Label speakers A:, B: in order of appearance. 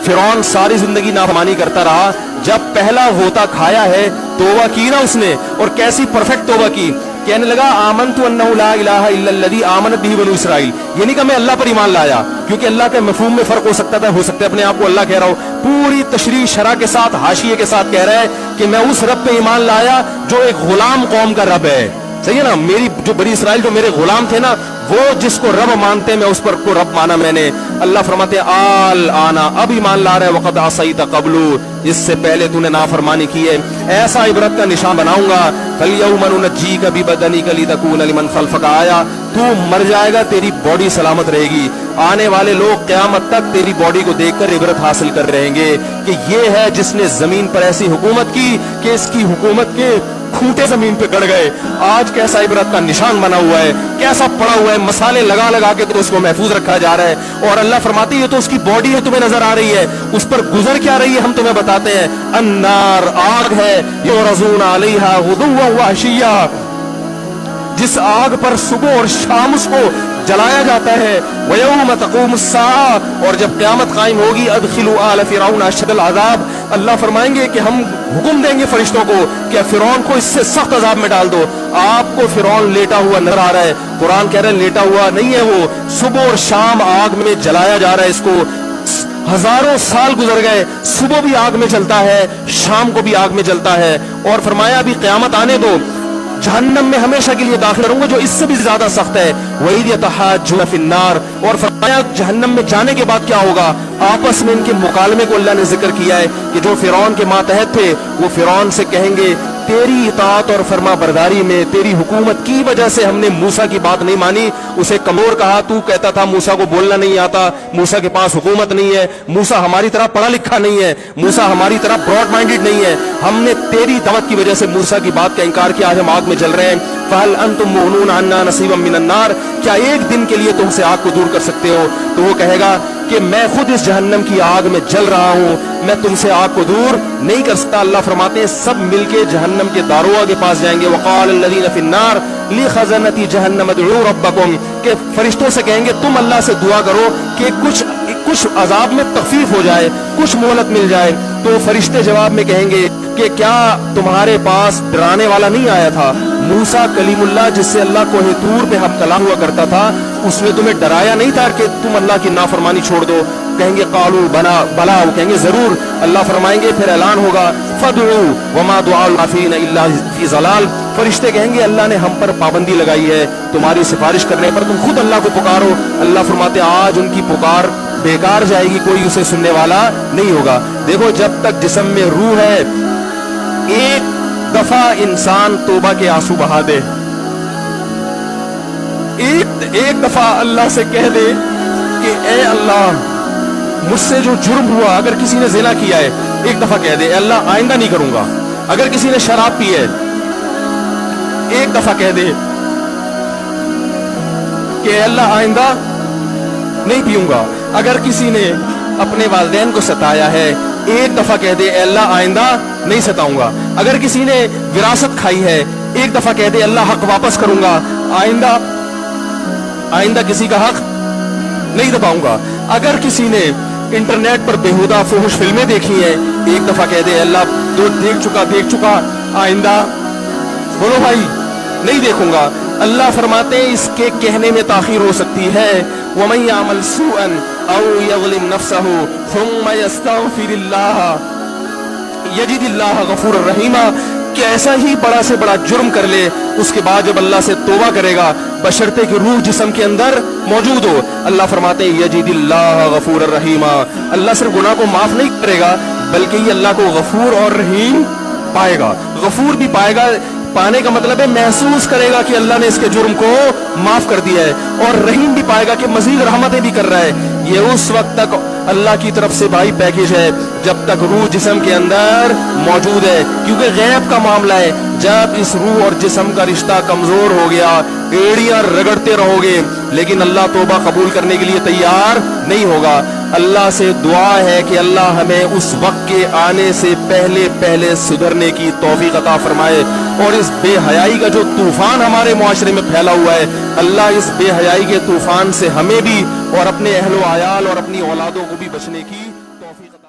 A: फिरौन सारी जिंदगी नाफरमानी करता रहा, जब पहला गोता खाया है तौबा की ना उसने, और कैसी परफेक्ट तौबा की, कहने लगा आमनतु अन्नहु ला इलाहा इल्लल्लज़ी आमनत बिही बनु इसराइल। यानी कि मैं अल्लाह पर ईमान लाया, क्योंकि अल्लाह के मफहूम में फर्क हो सकता था, हो सकता है अपने आप को अल्लाह कह रहा हो, पूरी तशरीह शरह के साथ हाशिये के साथ कह रहा है कि मैं उस रब पे ईमान लाया जो एक गुलाम कौम का रब है। सही है ना, मेरी जो बनी इसराइल जो मेरे गुलाम थे ना, वो जिसको रब मानते हैं मैं उस पर को रब माना मैंने। अल्लाह फरमाते आल आना, अब ईमान ला रहा है, वक़द असैत क़ब्लु, इससे पहले तूने नाफरमानी की है, ऐसा इबरत का निशान बनाऊंगा। फल्यौम नुनज्जीका बिबदनिका लितकूना लिमन खल्फका आया, तू मर जाएगा तेरी बॉडी सलामत रहेगी, आने वाले लोग क़यामत तक तेरी बॉडी को देखकर इबरत हासिल कर रहेंगे कि ये है जिसने जमीन पर ऐसी हुकूमत की कि इसकी हुकूमत के खूंटे जमीन पे गड़ गए। आज कैसा इबरत का निशान बना हुआ है, कैसा पड़ा हुआ है, मसाले लगा लगा के तो उसको महफूज रखा जा रहा है। और अल्लाह फरमाती है तो उसकी बॉडी है तुम्हें नजर आ रही है, उस पर गुजर क्या रही है हम तुम्हें बताते हैं। अन्नार, आग है, युरज़ून अलैहा गुदुव्वन व अशिय्या, जिस आग पर सुबह और शाम उसको जलाया जाता है। वयौम तक़ूमुस्साअ, और जब क़यामत कायम होगी, अदखिलू आल फ़िरऔन अशद्दल अज़ाब, अल्लाह फरमाएंगे कि हम हुक्म देंगे फरिश्तों को कि फ़िरौन को इससे सख्त अज़ाब में डाल दो। आपको फ़िरौन लेटा हुआ नजर आ रहा है, कुरान कह रहा है लेटा हुआ नहीं है वो, सुबह और शाम आग में जलाया जा रहा है इसको। हजारों साल गुजर गए, सुबह भी आग में जलता है, शाम को भी आग में जलता है। और फरमाया अभी क़यामत आने दो, जहन्नम में हमेशा के लिए दाखिल रहूंगा जो इससे भी ज्यादा सख्त है। वही यतहाज्जुन फिन्नार, और फरमाया जहन्नम में जाने के बाद क्या होगा, आपस में इनके मुकालमे को अल्लाह ने जिक्र किया है कि जो फिरौन के मातहत थे वो फिरौन से कहेंगे तेरी इताअत और फरमा बरदारी में, तेरी हुकूमत की वजह से हमने मूसा की बात नहीं मानी। उसे कमजोर कहा, तू कहता था मूसा को बोलना नहीं आता, मूसा के पास हुकूमत नहीं है, मूसा हमारी तरह पढ़ा लिखा नहीं है, मूसा हमारी तरह ब्रॉड माइंडेड नहीं है, हमने तेरी दावत की वजह से मूसा की बात का इनकार किया, आज हम आग में जल रहे हैं। फहल अंतुम मुगनून अन्ना नसीबम मिनन नार, क्या एक दिन के लिए तुमसे आग को दूर कर सकते हो? तो वो कहेगा कि मैं खुद इस जहन्नम की आग में जल रहा हूं, मैं तुमसे आग को दूर नहीं कर सकता। अल्लाह फरमाते हैं सब मिलके जहन्नम के दारोगा के पास जाएंगे। वक़ाल लज़ीना फ़िन्नार लिख़ज़नती जहन्नम उदऊ रब्बकुम, के फरिश्तों से कहेंगे तुम अल्लाह से दुआ करो कि कुछ अजाब में तखफीफ हो जाए, कुछ मोहलत मिल जाए। तो फरिश्ते जवाब में कहेंगे कि क्या तुम्हारे पास डराने वाला नहीं आया था, मूसा कलीमुल्लाह, जिससे अल्लाह कोहे तूर पे हम कलाम हुआ करता था, उसने तुम्हें डराया नहीं था कि तुम अल्लाह की नाफरमानी छोड़ दो? कहेंगे कालू बला, वो कहेंगे जरूर। अल्लाह फरमाएंगे फिर ऐलान होगा फदउ वमा दुआउल काफिरीन इल्ला फी ज़लाल, फरिश्ते कहेंगे अल्लाह ने हम पर पाबंदी लगाई है, तुम्हारी सिफारिश करने पर तुम खुद अल्लाह को पुकारो। अल्लाह फरमाते आज उनकी पुकार बेकार जाएगी, कोई उसे सुनने वाला नहीं होगा। देखो जब तक जिस्म में रूह है, एक दफा इंसान तौबा के आंसू बहा दे, एक दफा अल्लाह से कह दे कि ए अल्लाह मुझसे जो जुर्म हुआ, अगर किसी ने ज़िना किया है, एक दफा कह दे अल्लाह आइंदा नहीं करूंगा। अगर किसी ने शराब पी है, एक दफा कह दे कि अल्लाह आइंदा नहीं पीऊंगा। अगर किसी ने अपने वालिदैन को सताया है, एक दफा कह दे अल्लाह आइंदा नहीं सताऊंगा। अगर किसी ने विरासत खाई है, एक दफा कह दे अल्लाह हक वापस करूंगा, आइंदा किसी का हक नहीं दबाऊंगा। अगर किसी ने इंटरनेट पर बेहुदा फुहुश फिल्में देखी हैं, एक दफा कह दे अल्लाह तो देख चुका, आइंदा बोलो भाई नहीं देखूंगा। अल्लाह फरमाते हैं इसके कहने में ताखीर हो सकती है। वमन यामल सूअन औ यज़लिम नफ्सहु थुम्मा यस्तग़फिरिल्लाह यजिदिल्लाह गफूरर रहीमा, कि ऐसा ही बड़ा से बड़ा जुर्म कर ले, उसके बाद जब अल्लाह से तौबा करेगा, बशर्ते कि रूह जिस्म के अंदर मौजूद हो, अल्लाह फरमाते हैं यजिदिल्लाह गफूरर रहीमा, अल्लाह सिर्फ गुनाह को माफ नहीं करेगा बल्कि ये अल्लाह को गफूर और रहीम पाएगा। गफूर भी पाएगा, पाने का मतलब है महसूस करेगा कि अल्लाह ने इसके जुर्म को माफ कर दिया है, और रहीम भी पाएगा कि मजीद रहमतें भी कर रहा है। ये उस वक्त तक अल्लाह की तरफ से भाई पैकेज है जब तक रूह जिस्म के अंदर मौजूद है, क्योंकि गैब का मामला है। जब इस रूह और जिस्म का रिश्ता कमजोर हो गया, एड़ियां रगड़ते रहोगे, लेकिन अल्लाह तौबा कबूल करने के लिए तैयार नहीं होगा। अल्लाह से दुआ है कि अल्लाह हमें उस वक्त के आने से पहले पहले सुधरने की तौफीक अता फरमाए, और इस बेहयाई का जो तूफान हमारे मुआशरे में फैला हुआ है, अल्लाह इस बेहयाई के तूफान से हमें भी और अपने अहलो आयाल और अपनी औलादों को भी बचने की तौफीक توفیق عطا